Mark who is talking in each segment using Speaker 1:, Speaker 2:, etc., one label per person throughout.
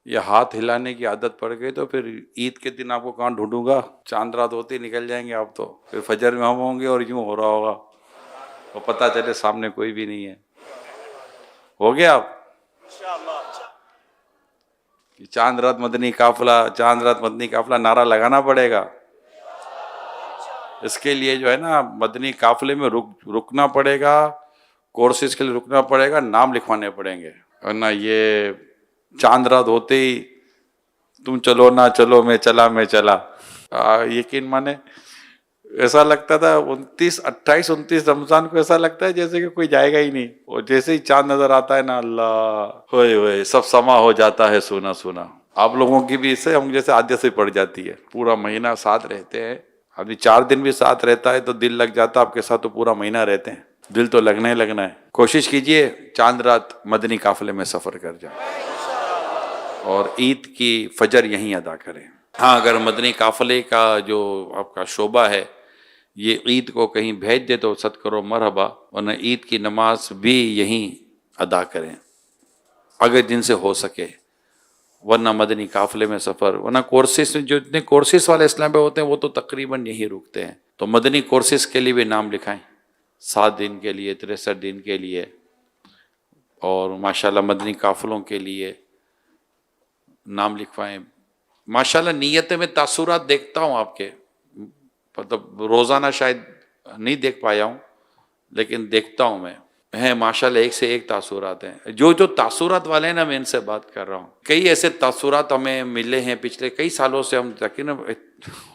Speaker 1: یہ ہاتھ ہلانے کی عادت پڑ گئی تو پھر عید کے دن آپ کو کہاں ڈھونڈوں گا، چاند رات ہوتے ہی نکل جائیں گے آپ تو، پھر فجر میں ہم ہوں گے اور یوں ہو رہا ہوگا اور پتہ چلے سامنے کوئی بھی نہیں ہے۔ ہو گیا آپ کہ چاند رات مدنی قافلہ، چاند رات مدنی قافلہ نعرہ لگانا پڑے گا۔ اس کے لیے جو ہے نا مدنی قافلے میں رکنا پڑے گا، کورسز کے لیے رکنا پڑے گا، نام لکھوانے پڑیں گے، ورنہ یہ چاند رات ہوتے ہی تم چلو نہ چلو میں چلا۔ یقین مانے ایسا لگتا تھا 28 رمضان کو ایسا لگتا ہے جیسے کہ کوئی جائے گا ہی نہیں، اور جیسے ہی چاند نظر آتا ہے نا، اللہ ہوئے ہوئے سب سما ہو جاتا ہے سونا سونا۔ آپ لوگوں کی بھی اس سے ہم جیسے عادت سے پڑ جاتی ہے، پورا مہینہ ساتھ رہتے ہیں، ابھی 4 دن بھی ساتھ رہتا ہے تو دل لگ جاتا ہے، آپ کے ساتھ تو پورا مہینہ رہتے ہیں، دل تو لگنا ہی لگنا ہے۔ کوشش کیجئے چاند رات مدنی قافلے میں سفر کر جائیں اور عید کی فجر یہیں ادا کریں۔ ہاں اگر مدنی قافلے کا جو آپ کا شعبہ ہے یہ عید کو کہیں بھیج دے تو صد کرو مرحبا، ورنہ عید کی نماز بھی یہیں ادا کریں اگر جن سے ہو سکے، ورنہ مدنی قافلے میں سفر، ورنہ کورسز جو اتنے کورسز والے اسلام پہ ہوتے ہیں وہ تو تقریباً یہیں رکتے ہیں، تو مدنی کورسز کے لیے بھی نام لکھائیں، 7 دن کے لیے، 63 دن کے لیے، اور ماشاءاللہ مدنی قافلوں کے لیے نام لکھوائیں۔ ماشاءاللہ نیتیں میں تاثرات دیکھتا ہوں آپ کے، مطلب روزانہ شاید نہیں دیکھ پایا ہوں لیکن دیکھتا ہوں میں، ہیں ماشاءاللہ ایک سے ایک تاثرات ہیں۔ جو تاثرات والے ہیں نا، میں ان سے بات کر رہا ہوں، کئی ایسے تاثرات ہمیں ملے ہیں پچھلے کئی سالوں سے، ہم یقین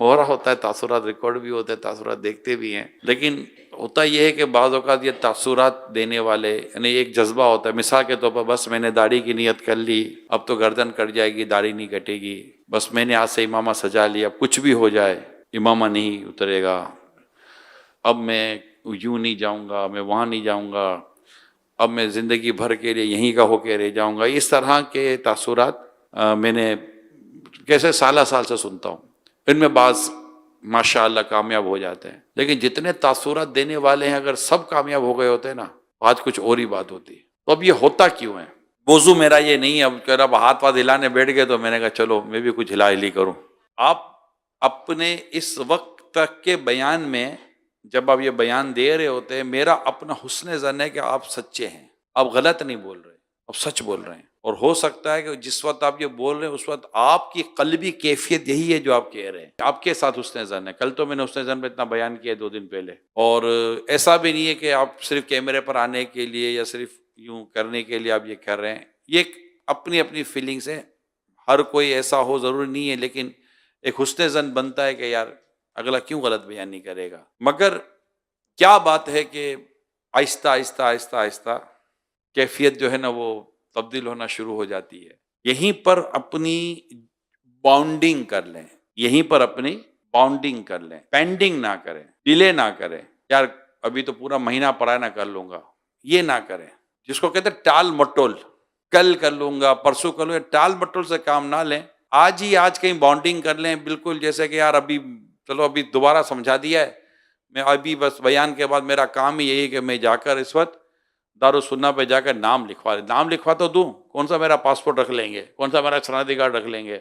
Speaker 1: ہو رہا ہوتا ہے، تاثرات ریکارڈ بھی ہوتے ہیں، تاثرات دیکھتے بھی ہیں، لیکن ہوتا یہ ہے کہ بعض اوقات یہ تاثرات دینے والے یعنی ایک جذبہ ہوتا ہے، مثال کے طور پر بس میں نے داڑھی کی نیت کر لی، اب تو گردن کٹ جائے گی، داڑھی نہیں کٹے گی، بس میں نے آج سے امامہ سجا لیا، کچھ بھی ہو جائے امامہ نہیں اترے گا، اب میں یوں نہیں جاؤں گا، میں وہاں نہیں جاؤں گا، اب میں زندگی بھر کے لیے یہیں کا ہو کے رہ جاؤں گا، اس طرح کے تاثرات میں نے کیسے سالہ سال سے سنتا ہوں، ان میں بعض ماشاءاللہ کامیاب ہو جاتے ہیں، لیکن جتنے تاثرات دینے والے ہیں اگر سب کامیاب ہو گئے ہوتے ہیں نا، آج کچھ اور ہی بات ہوتی ہے۔ تو اب یہ ہوتا کیوں ہے؟ موضوع میرا یہ نہیں ہے، اب ہاتھ ہلانے بیٹھ گئے تو میں نے کہا چلو میں بھی کچھ ہلا ہلی کروں۔ آپ اپنے اس وقت تک کے بیان میں جب آپ یہ بیان دے رہے ہوتے ہیں، میرا اپنا حسن ظن ہے کہ آپ سچے ہیں، آپ غلط نہیں بول رہے، آپ سچ بول رہے ہیں، اور ہو سکتا ہے کہ جس وقت آپ یہ بول رہے ہیں اس وقت آپ کی قلبی کیفیت یہی ہے جو آپ کہہ رہے ہیں، آپ کے ساتھ حسن ظن ہے۔ کل تو میں نے حسن ظن پہ اتنا بیان کیا 2 دن پہلے، اور ایسا بھی نہیں ہے کہ آپ صرف کیمرے پر آنے کے لیے یا صرف یوں کرنے کے لیے آپ یہ کر رہے ہیں، یہ ایک اپنی اپنی فیلنگس ہے، ہر کوئی ایسا ہو ضروری نہیں ہے، لیکن ایک حسن ظن بنتا ہے کہ یار اگلا کیوں غلط بیان نہیں کرے گا۔ مگر کیا بات ہے کہ آہستہ آہستہ آہستہ آہستہ کیفیت جو ہے نا وہ تبدیل ہونا شروع ہو جاتی ہے۔ یہیں پر اپنی باؤنڈنگ کر لیں، یہیں پر اپنی باؤنڈنگ کر لیں، پینڈنگ نہ کریں، ڈیلے نہ کریں، یار ابھی تو پورا مہینہ پڑا ہے نہ کر لوں گا، یہ نہ کریں، جس کو کہتے ہیں ٹال مٹول، کل کر لوں گا، پرسوں کر لوں گا، ٹال مٹول سے کام نہ لیں، آج ہی آج کہیں باؤنڈنگ کر لیں، بالکل جیسے کہ یار ابھی چلو ابھی دوبارہ سمجھا دیا ہے، میں ابھی بس بیان کے بعد میرا کام ہی یہی ہے کہ میں جا کر اس وقت دارالسنہ پہ جا کر نام لکھوا تو دوں، کون سا میرا پاسپورٹ رکھ لیں گے، کون سا میرا شناختی کارڈ رکھ لیں گے،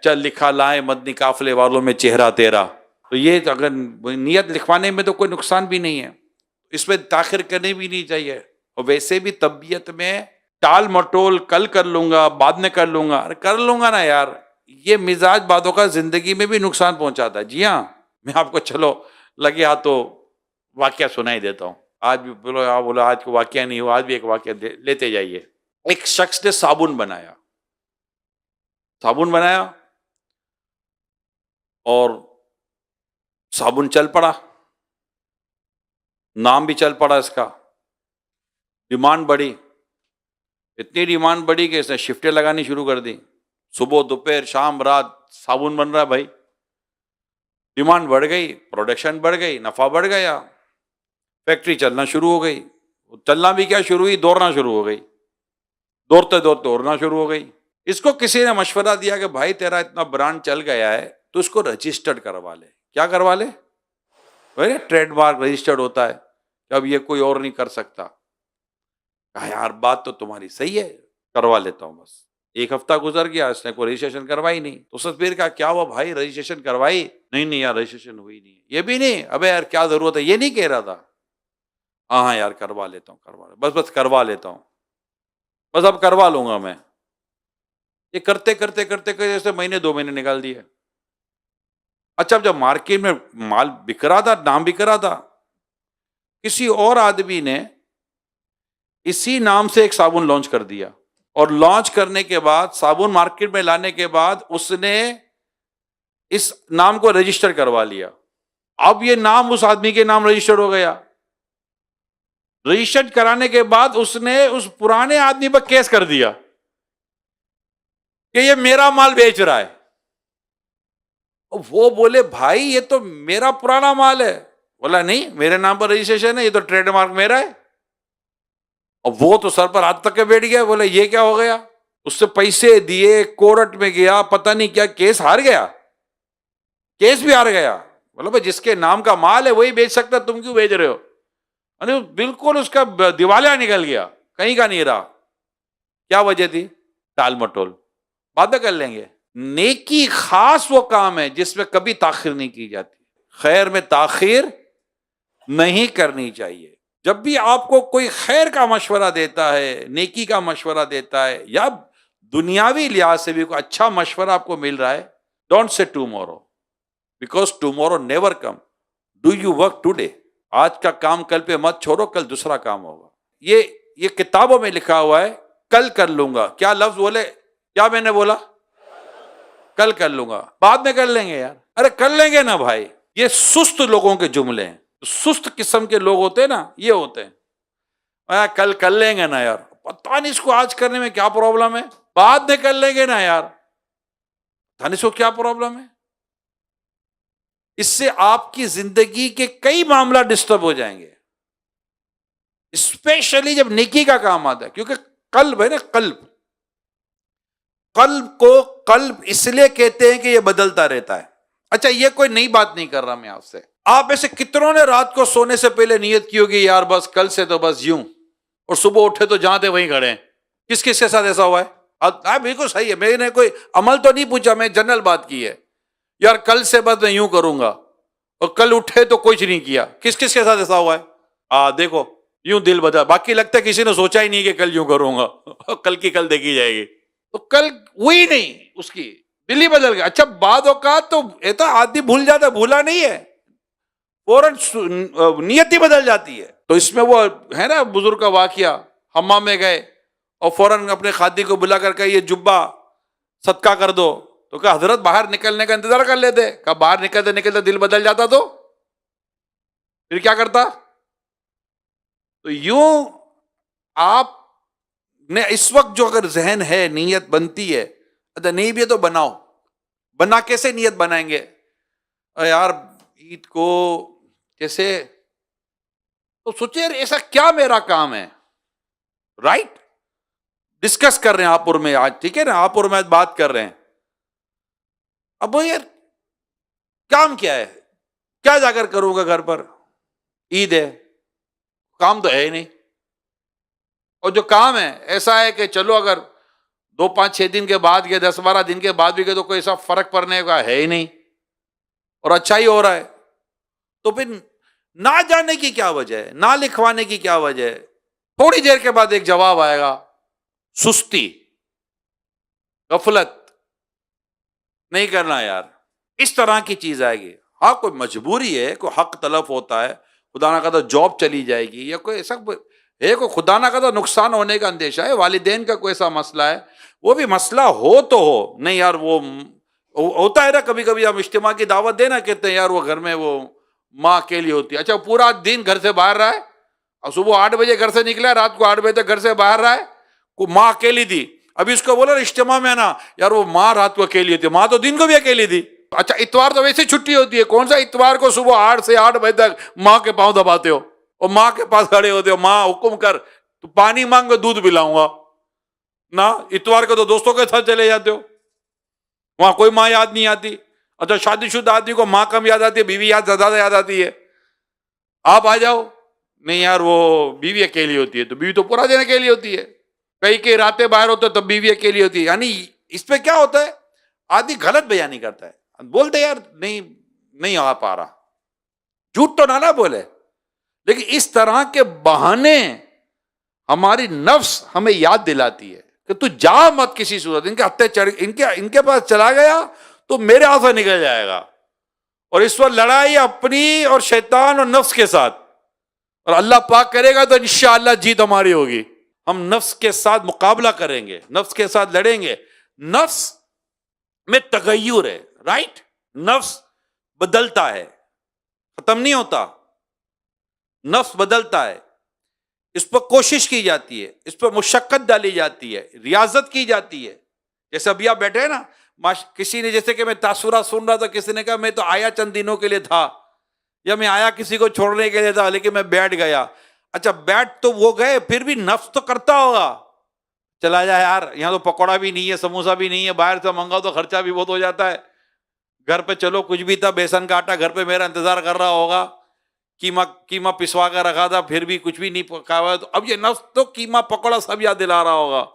Speaker 1: چل لکھا لائے مدنی قافلے والوں میں چہرہ تیرا، تو یہ اگر نیت لکھوانے میں تو کوئی نقصان بھی نہیں ہے، اس میں تاخیر کرنی بھی نہیں چاہیے، اور ویسے بھی طبیعت میں ٹال مٹول، کل کر لوں گا، بعد میں کر لوں گا، ارے کر لوں گا نا یار، یہ مزاج بعضوں کا زندگی میں بھی نقصان پہنچاتا ہے۔ جی ہاں، میں آپ کو چلو لگے ہاتھ تو واقعہ سنا ہی دیتا ہوں، آج بھی بولو آج کو واقعہ نہیں ہوا، آج بھی ایک واقعہ لیتے جائیے۔ ایک شخص نے صابن بنایا اور صابن چل پڑا، نام بھی چل پڑا، اس کا ڈیمانڈ بڑھی، اتنی ڈیمانڈ بڑھی کہ اس نے شفٹیں لگانی شروع کر دی، صبح دوپہر شام رات صابن بن رہا ہے بھائی، ڈیمانڈ بڑھ گئی، پروڈکشن بڑھ گئی، نفع بڑھ گیا، فیکٹری چلنا شروع ہو گئی، چلنا بھی کیا شروع ہوئی، دوڑنا شروع ہو گئی، دوڑتے دوڑتے دوڑنا شروع ہو گئی۔ اس کو کسی نے مشورہ دیا کہ بھائی تیرا اتنا برانڈ چل گیا ہے تو اس کو رجسٹرڈ کروا لے۔ کیا کروا لے؟ ٹریڈ مارک رجسٹرڈ ہوتا ہے کہ اب یہ کوئی اور نہیں کر سکتا۔ کہا یار بات تو تمہاری صحیح ہے، کروا لیتا ہوں بس۔ ایک ہفتہ گزر گیا، اس نے کوئی رجسٹریشن کروائی نہیں. تو اس نے پھر کہا کیا ہوا بھائی رجسٹریشن کروائی؟ نہیں یار رجسٹریشن ہوئی نہیں. یہ بھی نہیں، ابے یار کیا ضرورت ہے، یہ نہیں کہہ رہا تھا. ہاں یار کروا لیتا ہوں، بس کروا لیتا ہوں، بس اب کروا لوں گا میں. یہ کرتے کرتے کرتے کرتے جیسے مہینے 2 مہینے نکال دیے. اچھا جب مارکیٹ میں مال بک رہا تھا، نام بک رہا تھا، کسی اور آدمی نے اسی نام سے ایک صابن لانچ کر دیا، اور لانچ کرنے کے بعد صابن مارکیٹ میں لانے کے بعد اس نے اس نام کو رجسٹر کروا لیا. اب یہ نام اس آدمی کے نام رجسٹر ہو گیا. رجسٹر کرانے کے بعد اس نے اس پرانے آدمی پر کیس کر دیا کہ یہ میرا مال بیچ رہا ہے. وہ بولے بھائی یہ تو میرا پرانا مال ہے. بولا نہیں میرے نام پر رجسٹریشن ہے، یہ تو ٹریڈ مارک میرا ہے. اور وہ تو سر پر ہاتھ تک کے بیٹھ گیا، بولے یہ کیا ہو گیا. اس سے پیسے دیے، کورٹ میں گیا، پتہ نہیں کیا، کیس ہار گیا، کیس بھی ہار گیا. بولے بھائی جس کے نام کا مال ہے وہی بیچ سکتا، تم کیوں بیچ رہے ہو. بالکل اس کا دیوالیہ نکل گیا، کہیں کا نہیں رہا. کیا وجہ تھی؟ ٹال مٹول، باتیں کر لیں گے. نیکی خاص وہ کام ہے جس میں کبھی تاخیر نہیں کی جاتی. خیر میں تاخیر نہیں کرنی چاہیے. جب بھی آپ کو کوئی خیر کا مشورہ دیتا ہے، نیکی کا مشورہ دیتا ہے، یا دنیاوی لحاظ سے بھی کوئی اچھا مشورہ آپ کو مل رہا ہے، don't say tomorrow, because tomorrow never come. Do you work today. آج کا کام کل پہ مت چھوڑو، کل دوسرا کام ہوگا. یہ کتابوں میں لکھا ہوا ہے، کل کر لوں گا. کیا لفظ بولے؟ کیا میں نے بولا؟ کل کر لوں گا، بعد میں کر لیں گے. یار ارے کر لیں گے نا بھائی. یہ سست لوگوں کے جملے ہیں. سست قسم کے لوگ ہوتے ہیں نا، یہ ہوتے ہیں کل کر لیں گے نا. یار پتہ نہیں اس کو آج کرنے میں کیا پرابلم ہے، بعد میں کر لیں گے نا. یار پتہ نہیں اس کو کیا پرابلم ہے. اس سے آپ کی زندگی کے کئی معاملہ ڈسٹرب ہو جائیں گے، اسپیشلی جب نیکی کا کام آتا ہے. کیونکہ قلب ہے نا، قلب کو قلب اس لیے کہتے ہیں کہ یہ بدلتا رہتا ہے. اچھا یہ کوئی نئی بات نہیں کر رہا میں آپ سے. آپ ایسے کتنوں نے رات کو سونے سے پہلے نیت کی ہوگی یار بس کل سے تو بس یوں، اور صبح اٹھے تو جہاں تھے وہیں کھڑے ہیں. کس کس کے ساتھ ایسا ہوا ہے؟ بالکل صحیح ہے، میں نے کوئی عمل تو نہیں پوچھا، میں جنرل بات کی ہے. یار کل سے بس میں یوں کروں گا، اور کل اٹھے تو کچھ نہیں کیا. کس کس کے ساتھ ایسا ہوا ہے؟ دیکھو یوں دل بدل، باقی لگتا ہے کسی نے سوچا ہی نہیں کہ کل یوں کروں گا، کل کی کل دیکھی جائے گی. تو کل ہوئی نہیں، اس کی دل ہی بدل گیا. اچھا بعد اوقات تو ایسا آدمی بھول جاتا ہے، بھولا نہیں ہے، فوراً نیت ہی بدل جاتی ہے. تو اس میں وہ ہے نا بزرگ کا واقعہ، حمام میں گئے اور فوراً اپنے خادی کو بلا کر کے یہ جبہ صدقہ کر دو. تو کہا حضرت باہر نکلنے کا انتظار کر لیتے. کہا باہر نکلتے نکلتے دل بدل جاتا تو پھر کیا کرتا. تو یوں آپ نے اس وقت جو اگر ذہن ہے، نیت بنتی ہے، نہیں بھی ہے تو بناؤ. بنا کیسے نیت بنائیں گے؟ یار عید کو کیسے، تو سوچے یار ایسا کیا میرا کام ہے، رائٹ. ڈسکس کر رہے ہیں آپور میں آج، ٹھیک ہے نا، آپور میں آج بات کر رہے ہیں. اب یار کام کیا ہے، کیا جا کر کروں گا گھر پر، عید ہے، کام تو ہے ہی نہیں. اور جو کام ہے ایسا ہے کہ چلو اگر 2-5-6 دن کے بعد گئے، 10-12 دن کے بعد بھی گئے تو کوئی ایسا فرق پڑنے کا ہے ہی نہیں، اور اچھا ہی ہو رہا ہے. تو پھر نہ جانے کی کیا وجہ ہے، نہ لکھوانے کی کیا وجہ ہے؟ تھوڑی دیر کے بعد ایک جواب آئے گا، سستی، غفلت، نہیں کرنا یار، اس طرح کی چیز آئے گی. ہاں کوئی مجبوری ہے، کوئی حق تلف ہوتا ہے، خدا نہ خدا جاب چلی جائے گی، یا کوئی ایسا ہے، کوئی خدا نہ خدا نقصان ہونے کا اندیشہ ہے، والدین کا کوئی ایسا مسئلہ ہے، وہ بھی مسئلہ ہو تو ہو. نہیں یار وہ ہوتا ہے نا، کبھی کبھی ہم اجتماع کی دعوت دینا کہتے ہیں یار وہ گھر میں وہ ماں اکیلی ہوتی ہے. اچھا پورا دن گھر سے باہر رہا ہے، اور صبح 8 بجے گھر سے نکلا، رات کو 8 بجے تک گھر سے باہر رہا ہے، کو ماں اکیلی تھی. ابھی اس کو بولا اجتماع میں نا یار وہ ماں رات کو اکیلی ہوتی ہے، ماں تو دن کو بھی اکیلی تھی. اچھا اتوار تو ویسے چھٹی ہوتی ہے، کون سا اتوار کو صبح 8 سے 8 بجے تک ماں کے پاؤں دباتے ہو اور ماں کے پاس کھڑے ہوتے ہو، ماں حکم کر تو پانی مانگ کے دودھ پلاؤں گا نا. اتوار کو تو دوستوں کے ساتھ چلے جاتے ہو، وہاں کوئی ماں یاد نہیں آتی. اچھا شادی شدہ آدمی کو ماں کم یاد آتی ہے، بیوی زیادہ یاد آتی ہے. آپ آ جاؤ، نہیں یار وہ بیوی اکیلی ہوتی ہے، تو بیوی تو پورا دن اکیلی ہوتی ہے. کئی راتیں باہر ہوتے تب بیوی اکیلی ہوتی ہے. یعنی اس پہ کیا ہوتا ہے, آدمی غلط بیانی کرتا ہے, بولتے یار نہیں آ پا رہا, جھوٹ تو نہ بولے, لیکن اس طرح کے بہانے ہماری نفس ہمیں یاد دلاتی ہے کہ تو جا مت کسی صورت, ان کے ہتھے چڑھ ان کے پاس چلا گیا تو میرے ہاتھ سے نکل جائے گا. اور اس وقت لڑائی اپنی اور شیطان اور نفس کے ساتھ, اور اللہ پاک کرے گا تو انشاءاللہ جیت ہماری ہوگی. ہم نفس کے ساتھ مقابلہ کریں گے, نفس کے ساتھ لڑیں گے. نفس میں تغیر ہے, رائٹ, نفس بدلتا ہے, ختم نہیں ہوتا, نفس بدلتا ہے, اس پر کوشش کی جاتی ہے, اس پر مشقت ڈالی جاتی ہے, ریاضت کی جاتی ہے. جیسے ابھی آپ بیٹھے ہیں نا, کسی نے جیسے کہ میں تاثرات سن رہا تھا, کسی نے کہا میں تو آیا چند دنوں کے لیے تھا, یا میں آیا کسی کو چھوڑنے کے لیے تھا, لیکن میں بیٹھ گیا. اچھا بیٹھ تو وہ گئے, پھر بھی نفس تو کرتا ہوگا, چلا جائے یار, یہاں تو پکوڑا بھی نہیں ہے, سموسا بھی نہیں ہے, باہر سے منگاؤ تو خرچہ بھی بہت ہو جاتا ہے, گھر پہ چلو کچھ بھی تھا, بیسن کا آٹا گھر پہ میرا انتظار کر رہا ہوگا, قیمہ پسوا کر رکھا تھا, پھر بھی کچھ بھی نہیں پکا ہوا ہے. تو اب یہ نفس تو قیمہ پکوڑا سب یاد دلا رہا ہوگا,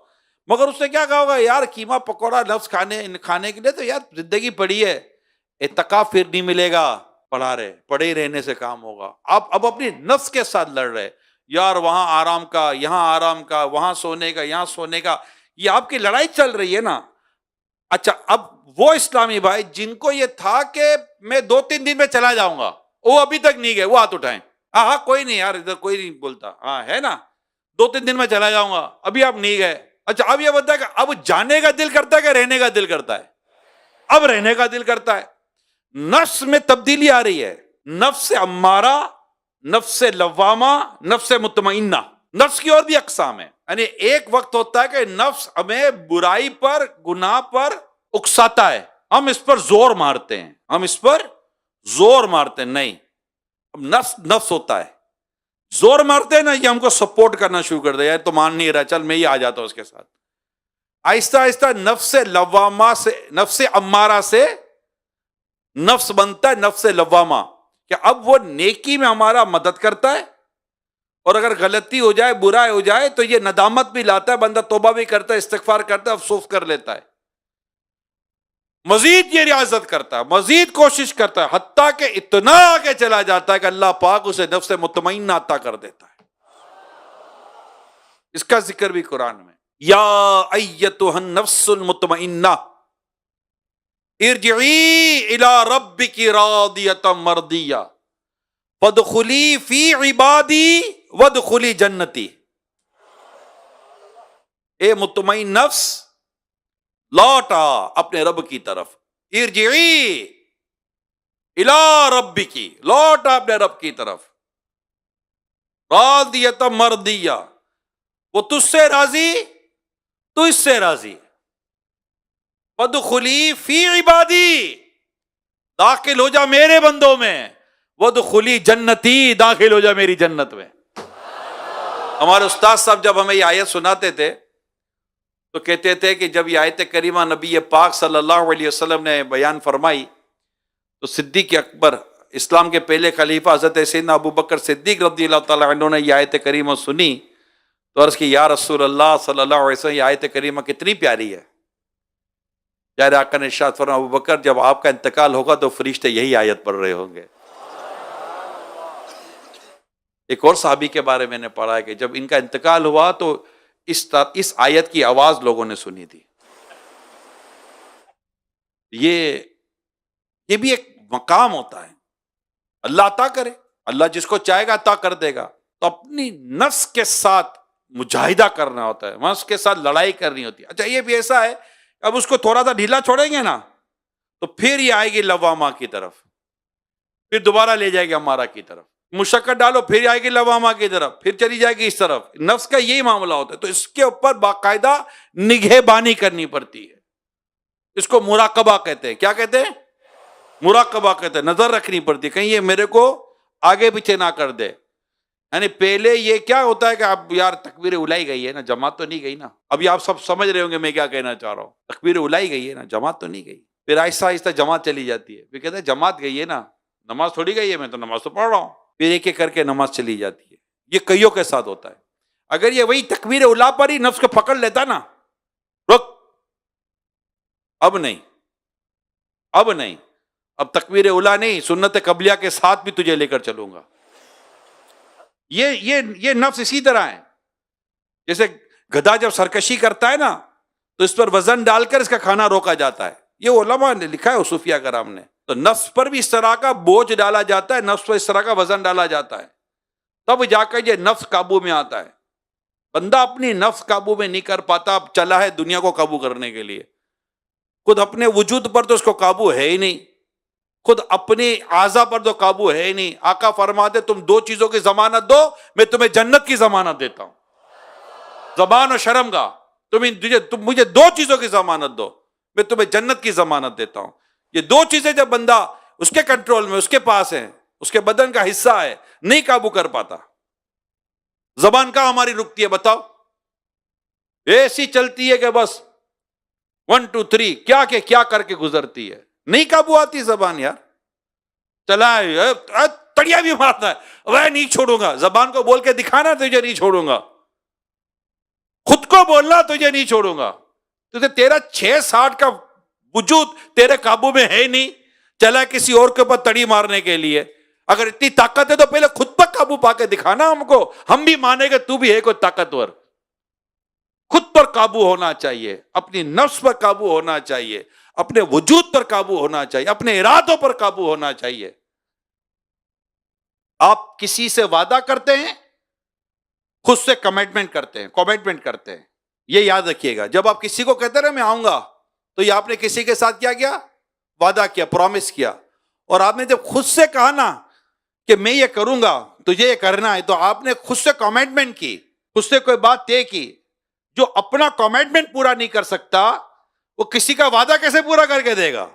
Speaker 1: مگر اس نے کیا کہا ہوگا, یار قیمہ پکوڑا نفس کھانے کے لیے تو یار زندگی پڑی ہے, اعتکاف پھر نہیں ملے گا, پڑے ہی رہنے سے کام ہوگا. آپ اب اپنی نفس کے ساتھ لڑ رہے, یار وہاں آرام کا, یہاں آرام کا, وہاں سونے کا, یہاں سونے کا, یہ آپ کی لڑائی چل رہی ہے نا. اچھا اب وہ اسلامی بھائی جن کو یہ تھا کہ میں 2-3 دن میں چلا جاؤں گا, وہ ابھی تک نہیں گئے, وہ ہاتھ اٹھائیں. ہاں کوئی نہیں یار, ادھر کوئی نہیں بولتا, ہاں ہے نا, 2-3 دن میں چلا جاؤں گا, ابھی آپ نہیں گئے. اچھا اب یہ بتا ہے کہ اب جانے کا دل کرتا ہے کہ رہنے کا دل کرتا ہے؟ اب رہنے کا دل کرتا ہے. نفس میں تبدیلی آ رہی ہے, نفس امارہ, نفس لوامہ, نفس مطمئنہ. نفس کی اور بھی اقسام ہیں, یعنی ایک وقت ہوتا ہے کہ نفس ہمیں برائی پر, گناہ پر اکساتا ہے, ہم اس پر زور مارتے ہیں, نہیں, اب نفس ہوتا ہے, زور مارتے ہیں نا, یہ ہم کو سپورٹ کرنا شروع کر دے, یار تو مان نہیں رہا, چل میں ہی آ جاتا ہوں اس کے ساتھ. آہستہ آہستہ نفس لوامہ سے, نفس امارہ سے نفس بنتا ہے نفس لوامہ, کہ اب وہ نیکی میں ہمارا مدد کرتا ہے, اور اگر غلطی ہو جائے, برا ہو جائے تو یہ ندامت بھی لاتا ہے, بندہ توبہ بھی کرتا ہے, استغفار کرتا ہے, افسوس کر لیتا ہے, مزید یہ ریاضت کرتا ہے, مزید کوشش کرتا ہے, حتیٰ کہ اتنا آگے چلا جاتا ہے کہ اللہ پاک اسے نفس مطمئنہ عطا کر دیتا ہے. اس کا ذکر بھی قرآن میں, یا ایتھا النفس المطمئنہ ارجعی الی ربک راضیۃ مرضیہ فادخلی فی عبادی وادخلی جنتی. اے مطمئن نفس, لوٹا اپنے رب کی طرف, ارجعی الی ربک, لوٹا اپنے رب کی طرف, راضیۃ مرضیہ, وہ تجھ سے راضی, تو اس سے راضی. وادخلی فی عبادی, داخل ہو جا میرے بندوں میں, وادخلی جنتی, داخل ہو جا میری جنت میں. ہمارے استاد صاحب جب ہمیں یہ آیت سناتے تھے تو کہتے تھے کہ جب یہ آیت کریمہ نبی پاک صلی اللہ علیہ وسلم نے بیان فرمائی تو صدیق اکبر, اسلام کے پہلے خلیفہ حضرت سیدنا ابو بکر صدیق رضی اللہ تعالیٰ عنہ نے یہ آیت کریمہ سنی تو عرض کی, یا رسول اللہ صلی اللہ علیہ وسلم, یہ آیت کریمہ کتنی پیاری ہے. پیارے آقا نے ارشاد فرمایا, ابو بکر جب آپ کا انتقال ہوگا تو فرشتے یہی آیت پڑھ رہے ہوں گے. ایک اور صحابی کے بارے میں نے پڑھا ہے کہ جب ان کا انتقال ہوا تو اس آیت کی آواز لوگوں نے سنی تھی. یہ بھی ایک مقام ہوتا ہے, اللہ عطا کرے, اللہ جس کو چاہے گا عطا کر دے گا. تو اپنی نفس کے ساتھ مجاہدہ کرنا ہوتا ہے, نفس کے ساتھ لڑائی کرنی ہوتی ہے. اچھا یہ بھی ایسا ہے, اب اس کو تھوڑا سا ڈھیلا چھوڑیں گے نا تو پھر یہ آئے گی لوامہ کی طرف, پھر دوبارہ لے جائے گی امارہ کی طرف, مشقت ڈالو پھر آئے گی لوامہ کی طرف, پھر چلی جائے گی اس طرف. نفس کا یہی معاملہ ہوتا ہے, تو اس کے اوپر باقاعدہ نگہبانی کرنی پڑتی ہے. اس کو مراقبہ کہتے ہیں. کیا کہتے ہیں؟ مراقبہ کہتے ہیں, نظر رکھنی پڑتی ہے کہیں یہ میرے کو آگے پیچھے نہ کر دے. یعنی پہلے یہ کیا ہوتا ہے کہ اب یار تکبیر الائی گئی ہے نا, جماعت تو نہیں گئی نا. ابھی آپ سب سمجھ رہے ہوں گے میں کیا کہنا چاہ رہا ہوں. تکبیر الائی گئی ہے نا, جماعت تو نہیں گئی. پھر آہستہ آہستہ جماعت چلی جاتی ہے, پھر کہتے ہیں جماعت گئی ہے نا, نماز تھوڑی گئی ہے, میں تو نماز تو پڑھ رہا ہوں. پھر ایک ایک کر کے نماز چلی جاتی ہے. یہ کئیوں کے ساتھ ہوتا ہے. اگر یہ وہی تکبیر اولا پر ہی نفس کو پکڑ لیتا نا، رک، اب نہیں، اب نہیں، اب تکبیر اولا نہیں، سنت قبلیہ کے ساتھ بھی تجھے لے کر چلوں گا. یہ نفس اسی طرح ہے. جیسے گدھا جب سرکشی کرتا ہے نا تو اس پر وزن ڈال کر اس کا کھانا روکا جاتا ہے. یہ علماء نے لکھا ہے، صوفیہ کرام نے. تو نفس پر بھی اس طرح کا بوجھ ڈالا جاتا ہے، نفس پر اس طرح کا وزن ڈالا جاتا ہے، تب جا کر یہ نفس قابو میں آتا ہے. بندہ اپنی نفس قابو میں نہیں کر پاتا، اب چلا ہے دنیا کو قابو کرنے کے لیے. خود اپنے وجود پر تو اس کو قابو ہے ہی نہیں، خود اپنی اعضاء پر تو قابو ہے ہی نہیں. آقا فرماتے تم دو چیزوں کی ضمانت دو، میں تمہیں جنت کی ضمانت دیتا ہوں. زبان و شرم گاہ، تم مجھے دو چیزوں کی ضمانت دو، میں تمہیں جنت کی ضمانت دیتا ہوں. یہ دو چیزیں جب بندہ اس کے کنٹرول میں، اس کے پاس ہیں، اس کے بدن کا حصہ ہے، نہیں قابو کر پاتا. زبان کا ہماری رکتی ہے بتاؤ، ایسی چلتی ہے کہ بس 1 2 3 کیا کہ کیا کر کے گزرتی ہے، نہیں قابو آتی زبان. یار چلا تڑیا بھی مارتا ہے، وہ نہیں چھوڑوں گا. زبان کو بول کے دکھانا تجھے نہیں چھوڑوں گا، خود کو بولنا تجھے نہیں چھوڑوں گا. تو تیرا 6-60 کا وجود تیرے قابو میں ہے نہیں، چلا کسی اور کے اوپر تڑی مارنے کے لیے. اگر اتنی طاقت ہے تو پہلے خود پر قابو پا کے دکھانا ہم کو، ہم بھی مانے گا تو بھی ہے کوئی طاقتور. خود پر قابو ہونا چاہیے، اپنی نفس پر قابو ہونا چاہیے، اپنے وجود پر قابو ہونا چاہیے، اپنے ارادوں پر قابو ہونا چاہیے. آپ کسی سے وعدہ کرتے ہیں، خود سے کمٹمنٹ کرتے ہیں. یہ یاد رکھیے گا، جب آپ کسی کو کہتے رہے میں آؤں گا، تو یہ آپ نے کسی کے ساتھ کیا وعدہ کیا، پرومس کیا. اور آپ نے جب خود سے کہا نا کہ میں یہ کروں گا، تجھے یہ کرنا ہے، تو آپ نے خود سے کمٹمنٹ کی، خود سے کوئی بات طے کی. جو اپنا کمٹمنٹ پورا نہیں کر سکتا، وہ کسی کا وعدہ کیسے پورا کر کے دے گا؟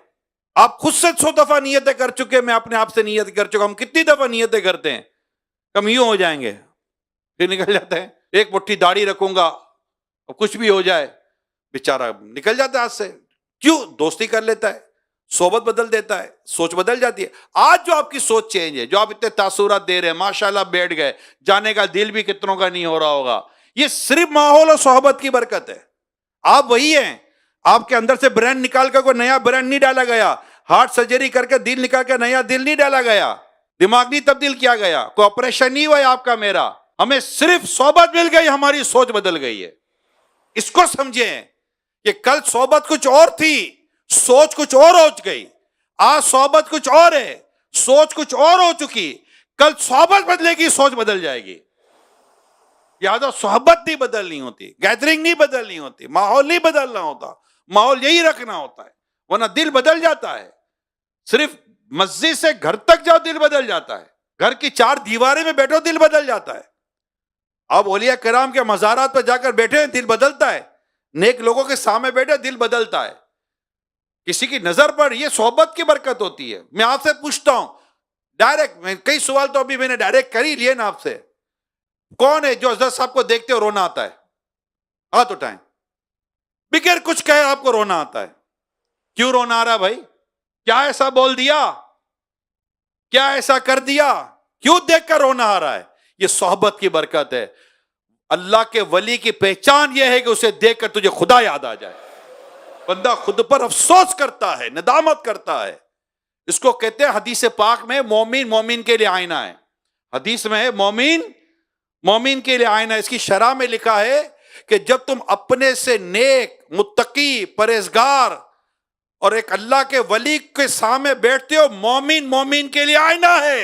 Speaker 1: آپ خود سے 100 دفعہ نیتیں کر چکے، میں اپنے آپ سے نیت کر چکا. ہم کتنی دفعہ نیتیں کرتے ہیں، کم یوں ہو جائیں گے، پھر نکل جاتے ہیں. ایک مٹھی داڑھی رکھوں گا، کچھ بھی ہو جائے، بیچارہ نکل جاتا ہے ہاتھ سے. کیوں؟ دوستی کر لیتا ہے، صحبت بدل دیتا ہے، سوچ بدل جاتی ہے. آج جو آپ کی سوچ چینج ہے، جو آپ اتنے تاثرات دے رہے ہیں، ماشاءاللہ بیٹھ گئے، جانے کا دل بھی کتنوں کا نہیں ہو رہا ہوگا. یہ صرف ماحول اور صحبت کی برکت ہے. آپ وہی ہیں، آپ کے اندر سے برین نکال کر کوئی نیا برین نہیں ڈالا گیا، ہارٹ سرجری کر کے دل نکال کے نیا دل نہیں ڈالا گیا، دماغ نہیں تبدیل کیا گیا، کوئی آپریشن نہیں ہوا ہے آپ کا میرا. ہمیں صرف صحبت مل گئی، ہماری سوچ بدل گئی ہے. اس کو سمجھیں کہ کل صحبت کچھ اور تھی، سوچ کچھ اور ہو گئی. آج صحبت کچھ اور ہے، سوچ کچھ اور ہو چکی. کل صحبت بدلے گی، سوچ بدل جائے گی. یاد ہو، صحبت نہیں بدلنی ہوتی، گیدرنگ نہیں بدلنی ہوتی، ماحول نہیں بدلنا ہوتا، ماحول یہی رکھنا ہوتا ہے، ورنہ دل بدل جاتا ہے. صرف مسجد سے گھر تک جاؤ دل بدل جاتا ہے، گھر کی 4 دیواریں میں بیٹھو دل بدل جاتا ہے. آپ اولیاء کرام کے مزارات پر جا کر بیٹھے ہیں، دل بدلتا ہے. نیک لوگوں کے سامنے بیٹھے، دل بدلتا ہے. کسی کی نظر پر، یہ صحبت کی برکت ہوتی ہے. میں آپ سے پوچھتا ہوں ڈائریکٹ، کئی سوال تو ابھی میں نے ڈائریکٹ کر ہی لیے نا آپ سے. کون ہے جو حضرت صاحب کو دیکھتے ہو رونا آتا ہے؟ ہاتھ اٹھائیں. بغیر کچھ کہے آپ کو رونا آتا ہے. کیوں رونا آ رہا بھائی؟ کیا ایسا بول دیا، کیا ایسا کر دیا، کیوں دیکھ کر رونا آ رہا ہے؟ یہ صحبت کی برکت ہے. اللہ کے ولی کی پہچان یہ ہے کہ اسے دیکھ کر تجھے خدا یاد آ جائے. بندہ خود پر افسوس کرتا ہے، ندامت کرتا ہے. اس کو کہتے ہیں حدیث پاک میں مومن مومن کے لیے آئینہ ہے. حدیث میں ہے مومن مومن کے لیے آئینہ. اس کی شرح میں لکھا ہے کہ جب تم اپنے سے نیک، متقی، پرہیزگار اور ایک اللہ کے ولی کے سامنے بیٹھتے ہو، مومن مومن کے لیے آئینہ ہے.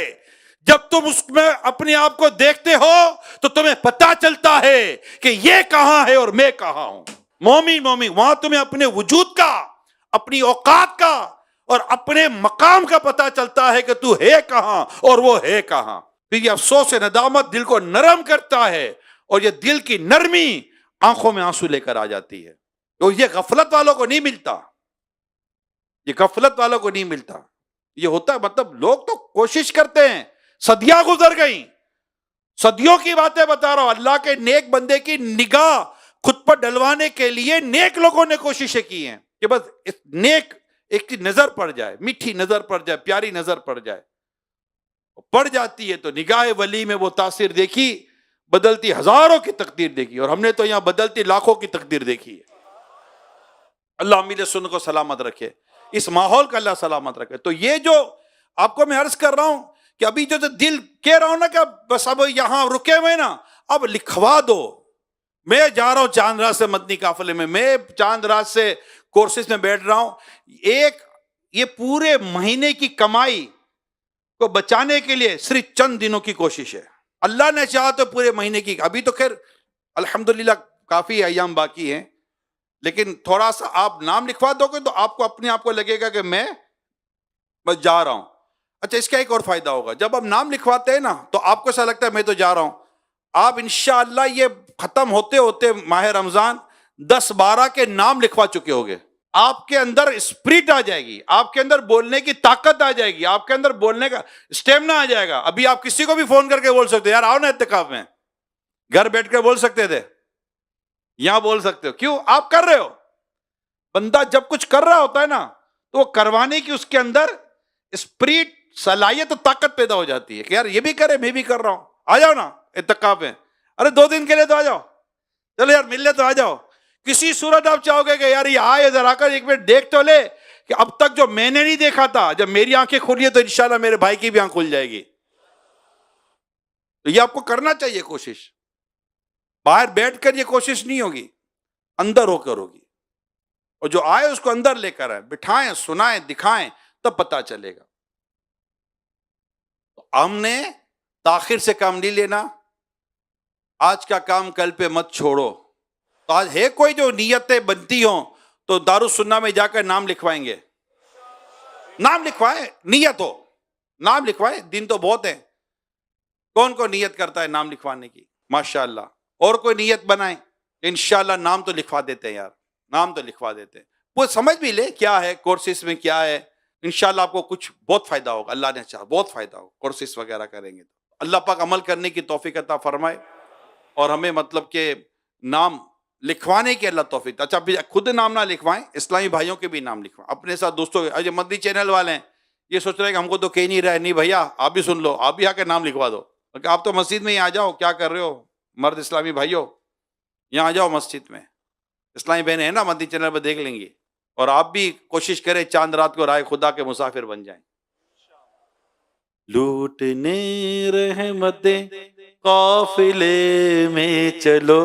Speaker 1: جب تم اس میں اپنے آپ کو دیکھتے ہو تو تمہیں پتا چلتا ہے کہ یہ کہاں ہے اور میں کہاں ہوں. مومن مومن، وہاں تمہیں اپنے وجود کا، اپنی اوقات کا اور اپنے مقام کا پتا چلتا ہے کہ تو ہے کہاں اور وہ ہے کہاں. پھر یہ افسوس ندامت دل کو نرم کرتا ہے، اور یہ دل کی نرمی آنکھوں میں آنسو لے کر آ جاتی ہے. اور یہ غفلت والوں کو نہیں ملتا، یہ غفلت والوں کو نہیں ملتا. یہ ہوتا ہے، مطلب لوگ تو کوشش کرتے ہیں، صدیاں گزر گئیں، صدیوں کی باتیں بتا رہا ہوں. اللہ کے نیک بندے کی نگاہ خود پر ڈلوانے کے لیے نیک لوگوں نے کوششیں کی ہیں کہ بس نیک ایک کی نظر پڑ جائے، میٹھی نظر پڑ جائے، پیاری نظر پڑ جائے. پڑ جاتی ہے تو نگاہ ولی میں وہ تاثیر دیکھی، بدلتی ہزاروں کی تقدیر دیکھی، اور ہم نے تو یہاں بدلتی لاکھوں کی تقدیر دیکھی ہے۔ اللہ امیر سنت کو سلامت رکھے، اس ماحول کا اللہ سلامت رکھے۔ تو یہ جو آپ کو میں عرض کر رہا ہوں کہ ابھی جو دل کہہ رہا ہوں نا کہ بس اب یہاں رکے ہوئے نا، اب لکھوا دو، میں جا رہا ہوں چاند رات سے مدنی قافلے میں چاند رات سے کورسز میں بیٹھ رہا ہوں، یہ پورے مہینے کی کمائی کو بچانے کے لیے صرف چند دنوں کی کوشش ہے۔ اللہ نے چاہا تو پورے مہینے کی، ابھی تو خیر الحمدللہ کافی ایام باقی ہیں، لیکن تھوڑا سا آپ نام لکھوا دو گے تو آپ کو اپنے آپ کو لگے گا کہ میں بس جا رہا ہوں۔ اچھا، اس کا ایک اور فائدہ ہوگا، جب آپ نام لکھواتے ہیں نا تو آپ کو ایسا لگتا ہے میں تو جا رہا ہوں، آپ انشاءاللہ یہ ختم ہوتے ہوتے ماہ رمضان 10-12 کے نام لکھوا چکے ہوگے، آپ کے اندر اسپرٹ آ جائے گی، آپ کے اندر بولنے کی طاقت آ جائے گی، آپ کے اندر بولنے کا اسٹیمنا آ جائے گا۔ ابھی آپ کسی کو بھی فون کر کے بول سکتے یار آؤ نا اعتکاف میں، گھر بیٹھ کے بول سکتے تھے، یہاں بول سکتے ہو، کیوں؟ آپ کر رہے ہو۔ بندہ جب کچھ کر رہا ہوتا ہے نا تو وہ کروانے کی اس کے اندر اسپرٹ، صلاحیت، طاقت پیدا ہو جاتی ہے کہ یار یہ بھی کرے، میں بھی کر رہا ہوں، آ جاؤ نا اعتکاف میں، ارے 2 دن کے لیے تو آ جاؤ، چلو یار مل لے تو آ جاؤ۔ کسی صورت آپ چاہو گے کہ یار یہ آئے ذرا کر ایک منٹ دیکھ تو لے کہ اب تک جو میں نے نہیں دیکھا تھا، جب میری آنکھیں کھلی ہے تو انشاءاللہ میرے بھائی کی بھی آنکھ کھل جائے گی۔ تو یہ آپ کو کرنا چاہیے کوشش، باہر بیٹھ کر یہ کوشش نہیں ہوگی، اندر ہو کر ہوگی، اور جو آئے اس کو اندر لے کر آئے، بٹھائیں، سنائیں، دکھائیں، تب پتہ چلے گا۔ ہم نے تاخیر سے کام نہیں لینا، آج کا کام کل پہ مت چھوڑو۔ تو آج ہے کوئی جو نیتیں بنتی ہوں تو دارالسنہ میں جا کر نام لکھوائیں گے، نام لکھوائیں، نیت ہو، نام لکھوائیں، دن تو بہت ہیں، کون کو نیت کرتا ہے نام لکھوانے کی؟ ماشاءاللہ، اور کوئی نیت بنائیں، انشاءاللہ نام تو لکھوا دیتے ہیں یار، نام تو لکھوا دیتے ہیں، وہ سمجھ بھی لے کیا ہے کورسز میں کیا ہے، انشاءاللہ آپ کو کچھ بہت فائدہ ہوگا، اللہ نے چاہا بہت فائدہ ہوگا کورسز وغیرہ کریں گے تو اللہ پاک عمل کرنے کی توفیق عطا فرمائے، اور ہمیں مطلب کہ نام لکھوانے کی اللہ توفیق۔ اچھا خود نام نہ لکھوائیں، اسلامی بھائیوں کے بھی نام لکھوائیں، اپنے ساتھ دوستوں کے۔ جو مدنی چینل والے ہیں یہ سوچ رہے ہیں کہ ہم کو تو کہہ نہیں رہے، نہیں بھیا آپ بھی سن لو، آپ بھی آ کے نام لکھوا دو، کہ آپ تو مسجد میں ہی آ جاؤ، کیا کر رہے ہو مرد اسلامی بھائیوں، یہاں آ جاؤ مسجد میں، اسلامی بہنیں ہیں نا مدنی چینل پہ دیکھ لیں گی، اور آپ بھی کوشش کریں چاند رات کو رائے خدا کے مسافر بن جائیں۔ لوٹنے رحمتیں قافلے میں چلو،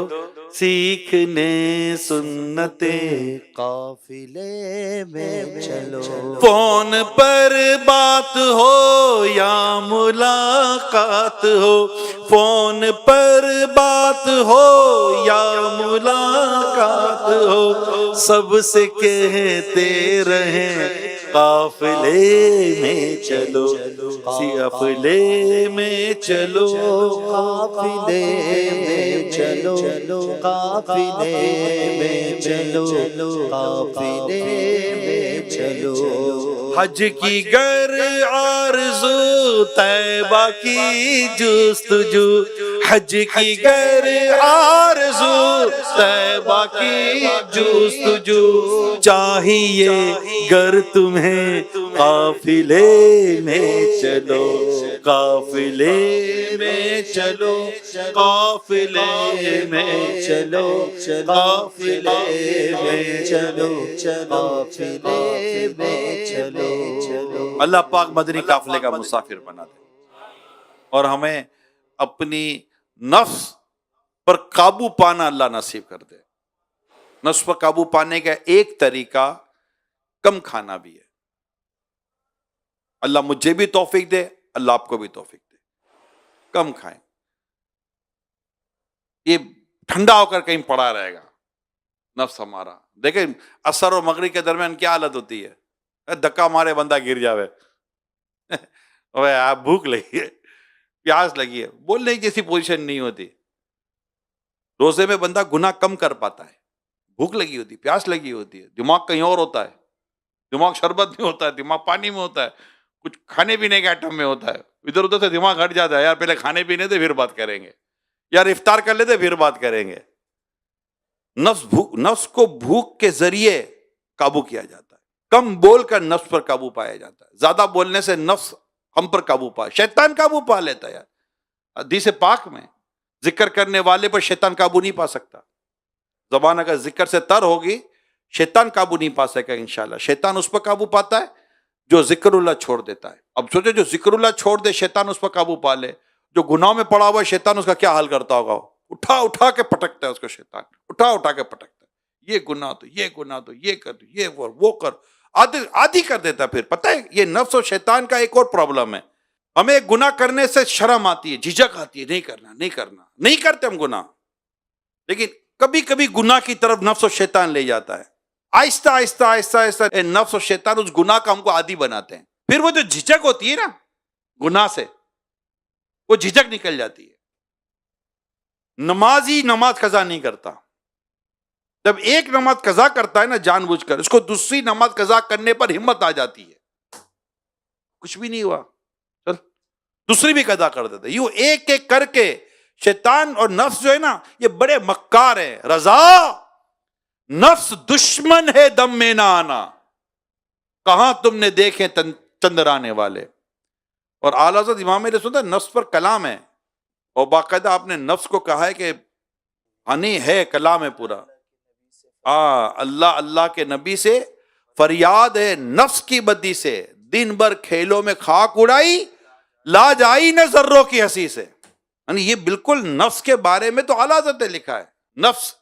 Speaker 1: سیکھنے سنتیں
Speaker 2: قافلے میں چلو،
Speaker 1: فون پر بات ہو یا ملاقات ہو، فون پر بات ہو یا ملاقات ہو، سب سے کہتے رہیں قافلے میں چلو، قافلے میں چلو،
Speaker 2: قافلے میں چلو، قافلے میں چلو، قافلے میں چلو۔
Speaker 1: حج کی گر آرزو طیبہ کی جستجو، حج کی گر آرزو طیبہ کی جستجو، چاہیے گر تمہیں قافلے میں چلو، قافلے میں چلو، قافلے میں چلو، قافلے میں چلو،
Speaker 2: قافلے میں چلو۔
Speaker 1: اللہ پاک مدنی قافلے کا مسافر بنا دے، اور ہمیں اپنی نفس پر قابو پانا اللہ نصیب کر دے۔ نفس پر قابو پانے کا ایک طریقہ کم کھانا بھی ہے، اللہ مجھے بھی توفیق دے، اللہ آپ کو بھی توفیق دے، کم کھائیں، یہ ٹھنڈا ہو کر کہیں پڑا رہے گا نفس ہمارا۔ دیکھیں عصر اور مغرب کے درمیان کیا حالت ہوتی ہے، دھکا مارے بندہ گر جاوے، آپ بھوک لگی ہے، پیاس لگی ہے، بولنے کی جیسی پوزیشن نہیں ہوتی۔ روزے میں بندہ گناہ کم کر پاتا ہے، بھوک لگی ہوتی، پیاس لگی ہوتی ہے، دماغ کہیں اور ہوتا ہے، دماغ شربت میں ہوتا ہے، دماغ پانی میں ہوتا ہے، کچھ کھانے پینے کے آئٹم میں ہوتا ہے، ادھر ادھر سے دماغ ہٹ جاتا ہے، یار پہلے کھانے پینے تھے پھر بات کریں گے، یار افطار کر لیتے پھر بات کریں گے۔ نفس کو بھوک کے ذریعے قابو کیا جاتا ہے، کم بول کر نفس پر قابو پایا جاتا ہے، زیادہ بولنے سے نفس ہم پر قابو پا، شیطان قابو پا لیتا ہے۔ یار حدیث پاک میں ذکر کرنے والے پر شیطان قابو نہیں پا سکتا. زبان اگر ذکر سے تر ہوگی شیطان قابو نہیں پا سکے گا انشاءاللہ. شیطان اس پر قابو پاتا ہے جو ذکر اللہ چھوڑ دیتا ہے. اب سوچو جو ذکر اللہ چھوڑ دے شیطان اس پر قابو پا لے. جو گناہوں میں پڑا ہوا ہے شیطان اس کا کیا حال کرتا ہوگا؟ اٹھا اٹھا کے پٹکتا ہے اس کو شیطان, اٹھا اٹھا کے پٹکتا ہے. یہ گناہ تو یہ گناہ تو یہ کر یہ وہ کر, عادی کر دیتا ہے. پھر پتہ ہے یہ نفس اور شیطان کا ایک اور پرابلم ہے. ہمیں گناہ کرنے سے شرم آتی ہے, جھجک آتی ہے, نہیں کرنا نہیں کرتے ہم گناہ, لیکن کبھی کبھی گناہ کی طرف نفس و شیطان لے جاتا ہے. آہستہ آہستہ آہستہ آہستہ نفس و شیطان اس گناہ کا ہم کو عادی بناتے ہیں. پھر وہ جو جھجک ہوتی ہے نا گناہ سے, وہ جھجک نکل جاتی ہے. نمازی نماز قضا نہیں کرتا. جب ایک نماز قضا کرتا ہے نا جان بوجھ کر, اس کو دوسری نماز قضا کرنے پر ہمت آ جاتی ہے. کچھ بھی نہیں ہوا, چل دوسری بھی قضا کر دیتا. یوں ایک ایک کر کے شیطان اور نفس جو ہے نا یہ بڑے مکار ہیں. رضا نفس دشمن ہے دم میں نہ آنا, کہاں تم نے دیکھے چندرانے والے. اور اعلیٰ حضرت امام علیہ سنت نفس پر کلام ہے, اور باقاعدہ آپ نے نفس کو کہا ہے کہ ہنی ہے کلام ہے پورا. اللہ اللہ کے نبی سے فریاد ہے نفس کی بدی سے, دن بھر کھیلوں میں خاک اڑائی لاج آئی نہ ذروں کی ہنسی سے. یعنی یہ بالکل نفس کے بارے میں تو اعلیٰ حضرت نے لکھا ہے. نفس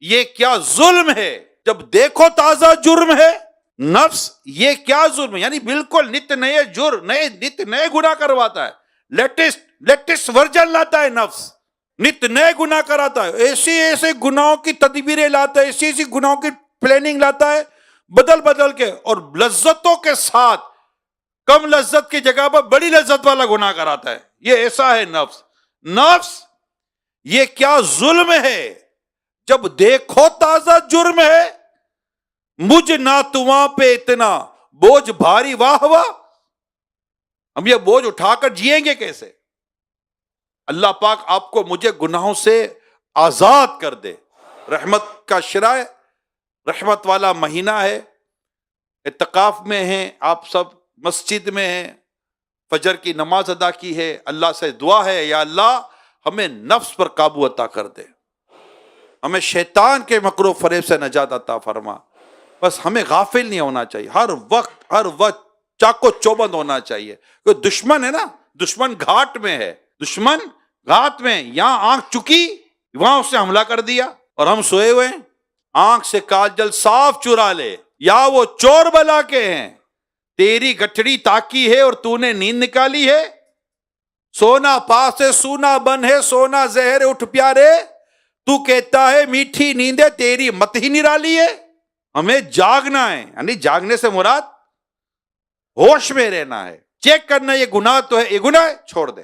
Speaker 1: یہ کیا ظلم ہے جب دیکھو تازہ جرم ہے. نفس یہ کیا ظلم ہے, یعنی بالکل نت نئے جرم نت نئے گناہ کرواتا ہے. لیٹسٹ ورژن لاتا ہے نفس, نت نئے گناہ کراتا ہے. ایسے گناہوں کی تدبیریں لاتا ہے, ایسی گناہوں کی پلاننگ لاتا ہے بدل بدل کے, اور لذتوں کے ساتھ کم لذت کی جگہ پر بڑی لذت والا گناہ کراتا ہے. یہ ایسا ہے نفس. نفس یہ کیا ظلم ہے جب دیکھو تازہ جرم ہے, مجھ نہ تمہاں پہ اتنا بوجھ بھاری واہ واہ. ہم یہ بوجھ اٹھا کر جیئیں گے کیسے؟ اللہ پاک آپ کو مجھے گناہوں سے آزاد کر دے. رحمت کا شرع, رحمت والا مہینہ ہے, اعتکاف میں ہیں آپ سب, مسجد میں ہیں, فجر کی نماز ادا کی ہے. اللہ سے دعا ہے یا اللہ ہمیں نفس پر قابو عطا کر دے, ہمیں شیطان کے مکر و فریب سے نجات عطا فرما. بس ہمیں غافل نہیں ہونا چاہیے, ہر وقت چاقو چوبند ہونا چاہیے. کوئی دشمن ہے نا, دشمن گھاٹ میں ہے, دشمن گھاٹ میں, یہاں آنکھ چکی وہاں اس نے حملہ کر دیا, اور ہم سوئے ہوئے ہیں. آنکھ سے کاجل صاف چرا لے, یا وہ چور بلا کے ہیں, تیری گٹھڑی تاکی ہے اور تو نے نیند نکالی ہے. سونا پاس ہے سونا بن ہے, سونا زہر اٹھ پیارے, تو کہتا ہے میٹھی نیندے تیری مت ہی نرالی ہے. ہمیں جاگنا ہے, یعنی جاگنے سے مراد ہوش میں رہنا ہے, چیک کرنا یہ گناہ تو ہے, یہ گناہ ہے چھوڑ دے.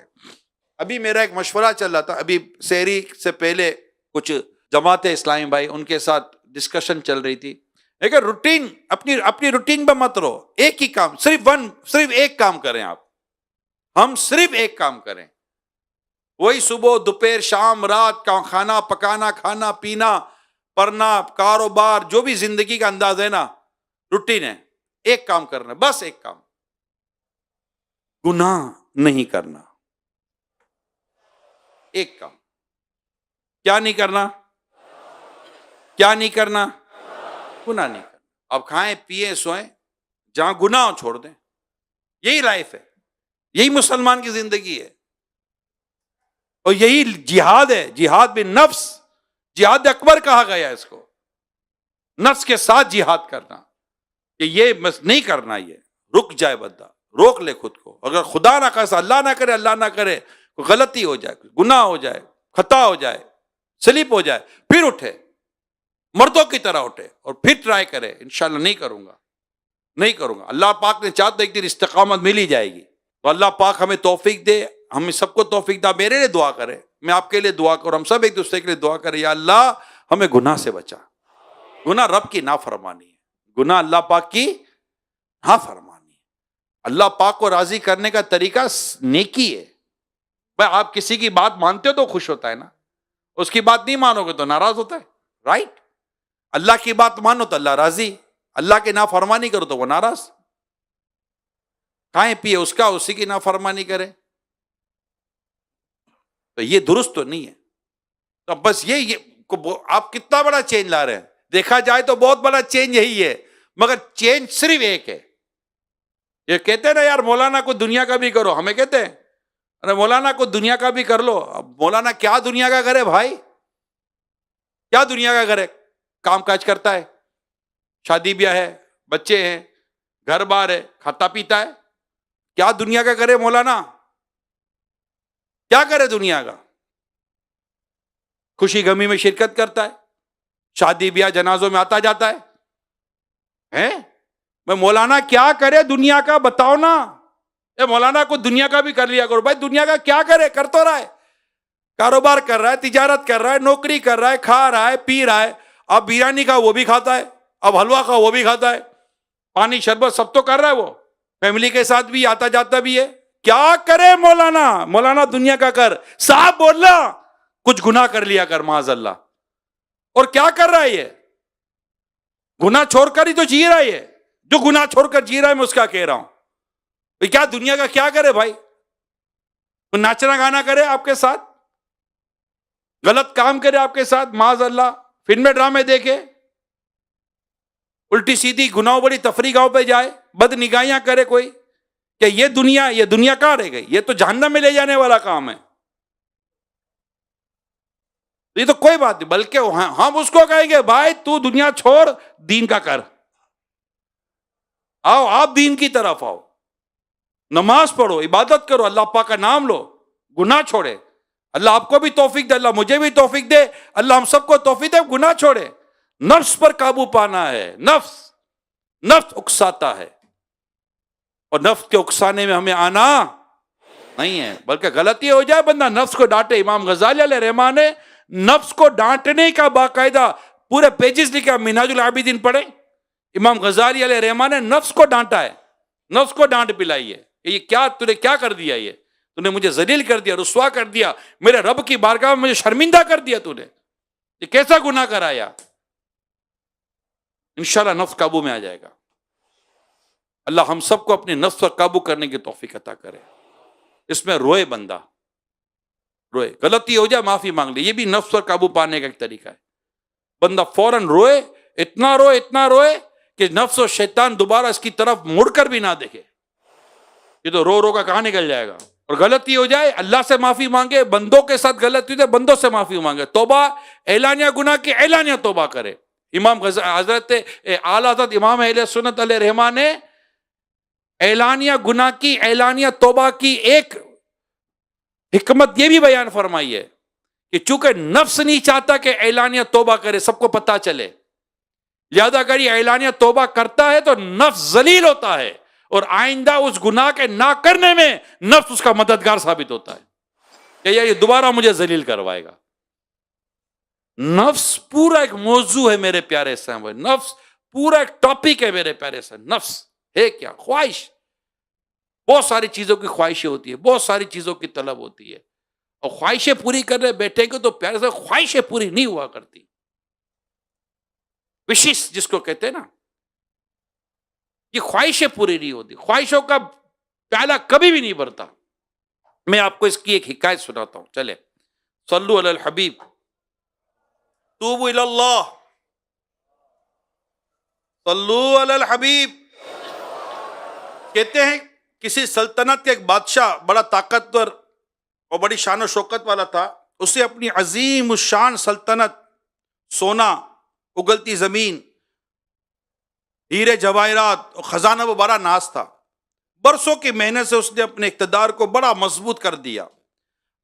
Speaker 1: ابھی میرا ایک مشورہ چل رہا تھا, ابھی سحری سے پہلے کچھ جماعت اسلامی بھائی ان کے ساتھ ڈسکشن چل رہی تھی. لیکن روٹین اپنی روٹین پہ مت رہو, ایک ہی کام, صرف ایک کام کریں آپ. ہم صرف ایک کام کریں, وہی صبح دوپہر شام رات کا کھانا پکانا, کھانا پینا, پڑھنا, کاروبار, جو بھی زندگی کا انداز ہے نا, روٹین ہے. ایک کام کرنا, بس ایک کام, گناہ نہیں کرنا. ایک کام, کیا نہیں کرنا, کیا نہیں کرنا, گناہ نہیں کرنا. اب کھائیں پیئیں سوئیں, جہاں گناہ چھوڑ دیں. یہی لائف ہے, یہی مسلمان کی زندگی ہے, اور یہی جہاد ہے. جہاد بن نفس, جہاد اکبر کہا گیا اس کو. نفس کے ساتھ جہاد کرنا, کہ یہ نہیں کرنا, یہ رک جائے بندہ, روک لے خود کو. اگر خدا نہ کرے, اللہ نہ کرے کوئی غلطی ہو جائے, گناہ ہو جائے, خطا ہو جائے, سلپ ہو جائے, پھر اٹھے, مردوں کی طرح اٹھے, اور پھر ٹرائی کرے, انشاءاللہ نہیں کروں گا. اللہ پاک نے چاہا تو ایک دن استقامت مل ہی جائے گی. تو اللہ پاک ہمیں توفیق دے, ہمیں سب کو توفیق دے. میرے لیے دعا کرے, میں آپ کے لیے دعا کروں, ہم سب ایک دوسرے کے لیے دعا کریں, یا اللہ ہمیں گناہ سے بچا. گناہ رب کی نافرمانی ہے, گناہ اللہ پاک کی نافرمانی ہے. اللہ پاک کو راضی کرنے کا طریقہ نیکی ہے. بھائی آپ کسی کی بات مانتے ہو تو خوش ہوتا ہے نا, اس کی بات نہیں مانو گے تو ناراض ہوتا ہے, رائٹ. اللہ کی بات مانو تو اللہ راضی, اللہ کی نافرمانی کرو تو وہ ناراض. کھائیں پیے اس کا, اسی کی نافرمانی کرے, تو یہ درست تو نہیں ہے. تو بس یہ آپ کتنا بڑا چینج لا رہے ہیں؟ دیکھا جائے تو بہت بڑا چینج یہی ہے، مگر چینج صرف ایک ہے. یہ کہتے ہیں نا یار مولانا کو دنیا کا بھی کرو، ہمیں کہتے ہیں ارے مولانا کو دنیا کا بھی کر لو. اب مولانا کیا دنیا کا کرے بھائی؟ کیا دنیا کا کرے؟ کام کاج کرتا ہے، شادی بیاہ ہے، بچے ہیں، گھر بار ہے، کھاتا پیتا ہے. کیا دنیا کا کرے مولانا؟ کیا کرے دنیا کا؟ خوشی غمی میں شرکت کرتا ہے، شادی بیاہ جنازوں میں آتا جاتا ہے. میں مولانا کیا کرے دنیا کا بتاؤ نا. اے مولانا کو دنیا کا بھی کر لیا کرو. بھائی دنیا کا کیا کرے؟ کر تو رہا ہے، کاروبار کر رہا ہے، تجارت کر رہا ہے، نوکری کر رہا ہے، کھا رہا ہے، پی رہا ہے. اب بریانی کا وہ بھی کھاتا ہے، اب حلوہ کا وہ بھی کھاتا ہے، پانی شربت سب تو کر رہا ہے. وہ فیملی کے ساتھ بھی آتا جاتا بھی ہے. کیا کرے مولانا؟ مولانا دنیا کا کر. صاحب بولنا کچھ گناہ کر لیا کر معاذ اللہ. اور کیا کر رہا ہے یہ؟ گناہ چھوڑ کر ہی تو جی رہا ہے یہ. جو گناہ چھوڑ کر جی رہا ہے میں اس کا کہہ رہا ہوں. کیا دنیا کا کیا کرے بھائی؟ ناچنا گانا کرے آپ کے ساتھ، غلط کام کرے آپ کے ساتھ معاذ اللہ، فلمیں ڈرامے دیکھے، الٹی سیدھی گناہوں بڑی تفریحوں پہ جائے، بد نگاہیاں کرے کوئی. کہ یہ دنیا کہاں رہ گئی؟ یہ تو جہنم میں لے جانے والا کام ہے. یہ تو کوئی بات نہیں، بلکہ ہم اس کو کہیں گے بھائی تو دنیا چھوڑ، دین کا کر. آؤ آپ دین کی طرف آؤ، نماز پڑھو، عبادت کرو، اللہ پاک کا نام لو، گناہ چھوڑے. اللہ آپ کو بھی توفیق دے، اللہ مجھے بھی توفیق دے، اللہ ہم سب کو توفیق دے. گناہ چھوڑے. نفس پر قابو پانا ہے. نفس اکساتا ہے، اور نفس کے اکسانے میں ہمیں آنا نہیں ہے، بلکہ غلطی ہو جائے بندہ نفس کو ڈانٹے. امام غزالی علیہ رحمہ نے نفس کو ڈانٹنے کا باقاعدہ پورے پیجز لکھا. منہاج العابدین پڑھیں، امام غزالی علیہ رحمہ نے نفس کو ڈانٹا ہے، نفس کو ڈانٹ پلائی ہے. یہ کیا تو نے کیا کر دیا؟ یہ تو نے مجھے ذلیل کر دیا، رسوا کر دیا، میرے رب کی بارگاہ میں مجھے شرمندہ کر دیا تو نے. یہ کیسا گناہ کرایا؟ انشاءاللہ نفس قابو میں آ جائے گا. اللہ ہم سب کو اپنے نفس پر قابو کرنے کی توفیق عطا کرے. اس میں روئے بندہ، روئے، غلطی ہو جائے معافی مانگ لے. یہ بھی نفس پر قابو پانے کا ایک طریقہ ہے. بندہ فوراً روئے، اتنا روئے کہ نفس و شیطان دوبارہ اس کی طرف مڑ کر بھی نہ دیکھے. یہ تو رو کا کہاں نکل جائے گا. اور غلطی ہو جائے اللہ سے معافی مانگے، بندوں کے ساتھ غلطی ہو جائے بندوں سے معافی مانگے. توبہ اعلانیہ گناہ کی اعلانیہ توبہ کرے. امام حضرت اعلیٰ حضرت امام اہل سنت علیہ رحمہ نے اعلانیہ گناہ کی اعلانیہ توبہ کی ایک حکمت یہ بھی بیان فرمائی ہے کہ چونکہ نفس نہیں چاہتا کہ اعلانیہ توبہ کرے، سب کو پتہ چلے، لہذا اگر یہ اعلانیہ توبہ کرتا ہے تو نفس ذلیل ہوتا ہے، اور آئندہ اس گناہ کے نہ کرنے میں نفس اس کا مددگار ثابت ہوتا ہے کہ یہ دوبارہ مجھے ذلیل کروائے گا. نفس پورا ایک موضوع ہے میرے پیارے صاحب، نفس پورا ایک ٹاپک ہے میرے پیارے صاحب. نفس ہے کیا؟ خواہش. بہت ساری چیزوں کی خواہشیں ہوتی ہے، بہت ساری چیزوں کی طلب ہوتی ہے، اور خواہشیں پوری کرنے بیٹھے گے تو پیارے صاحب خواہشیں پوری نہیں ہوا کرتی. وشز جس کو کہتے ہیں نا، یہ خواہشیں پوری نہیں ہوتی، خواہشوں کا پیالہ کبھی بھی نہیں بھرتا. میں آپ کو اس کی ایک حکایت سناتا ہوں. چلے صلو علی الحبیب، توبوا الی اللہ، صلو علی الحبیب. کہتے ہیں کسی سلطنت کے ایک بادشاہ بڑا طاقتور اور بڑی شان و شوکت والا تھا. اسے اپنی عظیم الشان سلطنت، سونا، اگلتی زمین، ہیرے جواہرات اور خزانہ وہ بڑا ناز تھا. برسوں کی محنت سے اس نے اپنے اقتدار کو بڑا مضبوط کر دیا.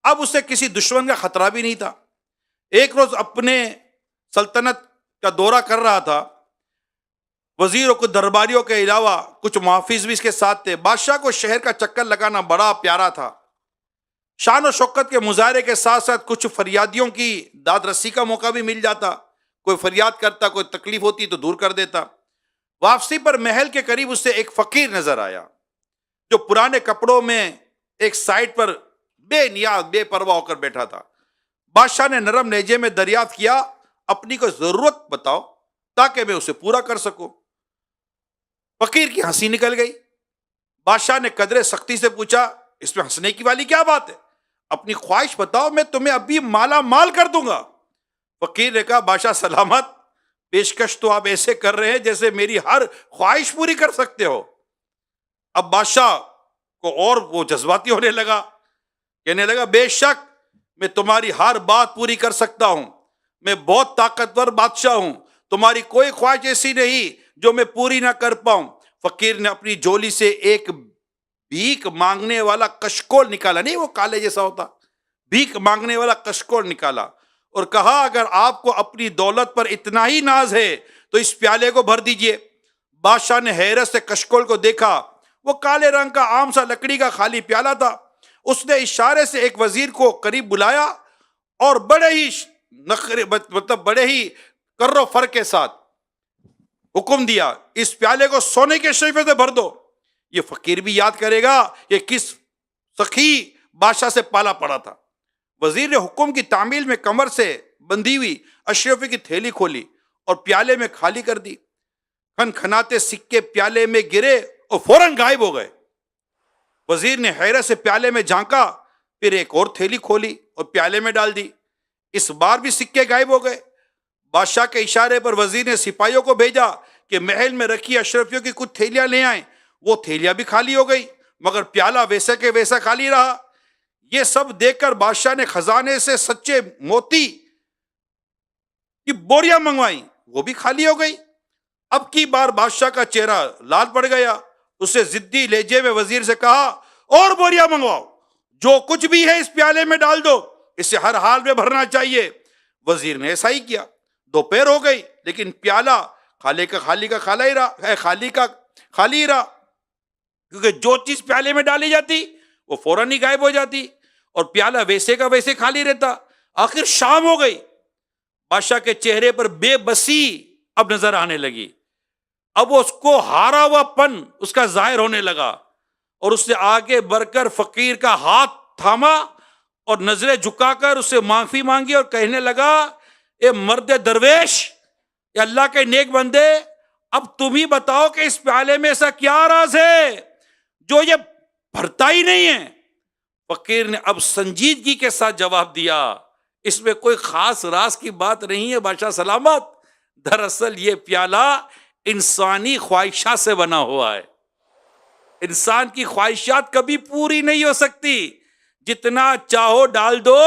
Speaker 1: اب اسے کسی دشمن کا خطرہ بھی نہیں تھا. ایک روز اپنے سلطنت کا دورہ کر رہا تھا. وزیر اور کچھ درباریوں کے علاوہ کچھ محافظ بھی اس کے ساتھ تھے. بادشاہ کو شہر کا چکر لگانا بڑا پیارا تھا. شان و شوکت کے مظاہرے کے ساتھ ساتھ کچھ فریادیوں کی داد رسی کا موقع بھی مل جاتا. کوئی فریاد کرتا، کوئی تکلیف ہوتی تو دور کر دیتا. واپسی پر محل کے قریب اسے ایک فقیر نظر آیا جو پرانے کپڑوں میں ایک سائٹ پر بے نیاز بے پرواہ ہو کر بیٹھا تھا. بادشاہ نے نرم لہجے میں دریافت کیا، اپنی کوئی ضرورت بتاؤ تاکہ میں اسے پورا کر سکوں. فقیر کی ہنسی نکل گئی. بادشاہ نے قدرے سختی سے پوچھا، اس میں ہنسنے کی والی کیا بات ہے؟ اپنی خواہش بتاؤ، میں تمہیں ابھی مالا مال کر دوں گا. فقیر نے کہا بادشاہ سلامت، پیشکش تو آپ ایسے کر رہے ہیں جیسے میری ہر خواہش پوری کر سکتے ہو۔ اب بادشاہ کو اور وہ جذباتی ہونے لگا، کہنے لگا بے شک میں تمہاری ہر بات پوری کر سکتا ہوں، میں بہت طاقتور بادشاہ ہوں، تمہاری کوئی خواہش ایسی نہیں جو میں پوری نہ کر پاؤں۔ فقیر نے اپنی جولی سے ایک بھیک مانگنے والا کشکول نکالا، نہیں وہ کالے جیسا ہوتا، بھیک مانگنے والا کشکول نکالا اور کہا اگر آپ کو اپنی دولت پر اتنا ہی ناز ہے تو اس پیالے کو بھر دیجئے۔ بادشاہ نے حیرت سے کشکول کو دیکھا، وہ کالے رنگ کا عام سا لکڑی کا خالی پیالہ تھا۔ اس نے اشارے سے ایک وزیر کو قریب بلایا اور بڑے ہی بڑے ہی کر و فر کے ساتھ حکم دیا اس پیالے کو سونے کے شیفے سے بھر دو۔ یہ فقیر بھی یاد کرے گا کہ کس سخی بادشاہ سے پالا پڑا تھا۔ وزیر نے حکم کی تعمیل میں کمر سے بندھی ہوئی اشرفی کی تھیلی کھولی اور پیالے میں خالی کر دی۔ کھن کھناتے سکے پیالے میں گرے اور فوراً غائب ہو گئے۔ وزیر نے حیرت سے پیالے میں جھانکا، پھر ایک اور تھیلی کھولی اور پیالے میں ڈال دی۔ اس بار بھی سکے غائب ہو گئے۔ بادشاہ کے اشارے پر وزیر نے سپاہیوں کو بھیجا کہ محل میں رکھی اشرفیوں کی کچھ تھیلیاں لے آئیں۔ وہ تھیلیاں بھی خالی ہو گئی مگر پیالہ ویسا کے ویسا خالی رہا۔ یہ سب دیکھ کر بادشاہ نے خزانے سے سچے موتی کی بوریاں منگوائیں، وہ بھی خالی ہو گئی۔ اب کی بار بادشاہ کا چہرہ لال پڑ گیا۔ اسے ضدی لہجے میں وزیر سے کہا اور بوریاں منگواؤ، جو کچھ بھی ہے اس پیالے میں ڈال دو، اسے ہر حال میں بھرنا چاہیے۔ وزیر نے ایسا ہی کیا۔ دوپہر ہو گئی لیکن پیالہ خالی کا خالی ہی رہا، کیونکہ جو چیز پیالے میں ڈالی جاتی وہ فوراً ہی غائب ہو جاتی اور پیالہ ویسے کا ویسے خالی رہتا۔ آخر شام ہو گئی، بادشاہ کے چہرے پر بے بسی اب نظر آنے لگی۔ اب اس کو ہارا ہوا پن اس کا ظاہر ہونے لگا اور اس نے آگے بڑھ کر فقیر کا ہاتھ تھاما اور نظریں جھکا کر اس سے معافی مانگی اور کہنے لگا اے مرد درویش، اے اللہ کے نیک بندے، اب تم ہی بتاؤ کہ اس پیالے میں ایسا کیا راز ہے جو یہ بھرتا ہی نہیں ہے۔ فقیر نے اب سنجیدگی کے ساتھ جواب دیا اس میں کوئی خاص راز کی بات نہیں ہے بادشاہ سلامت، دراصل یہ پیالہ انسانی خواہشات سے بنا ہوا ہے۔ انسان کی خواہشات کبھی پوری نہیں ہو سکتی، جتنا چاہو ڈال دو،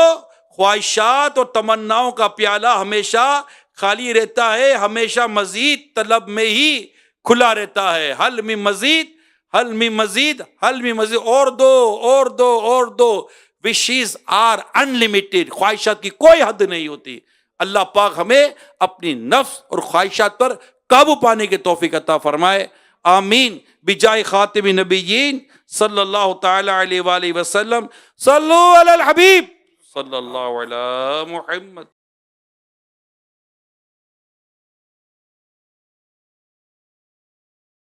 Speaker 1: خواہشات اور تمناؤں کا پیالہ ہمیشہ خالی رہتا ہے، ہمیشہ مزید طلب میں ہی کھلا رہتا ہے۔ حل میں مزید، حل میں مزید، حل میں مزید، اور دو اور دو اور دو۔ وشیز آر انلمیٹڈ، خواہشات کی کوئی حد نہیں ہوتی۔ اللہ پاک ہمیں اپنی نفس اور خواہشات پر قابو پانے کی توفیق عطا فرمائے، آمین، بجائے خاتم نبیین صلی اللہ تعالی علیہ وآلہ وسلم۔ صلو علی الحبیب صلی اللہ علی محمد۔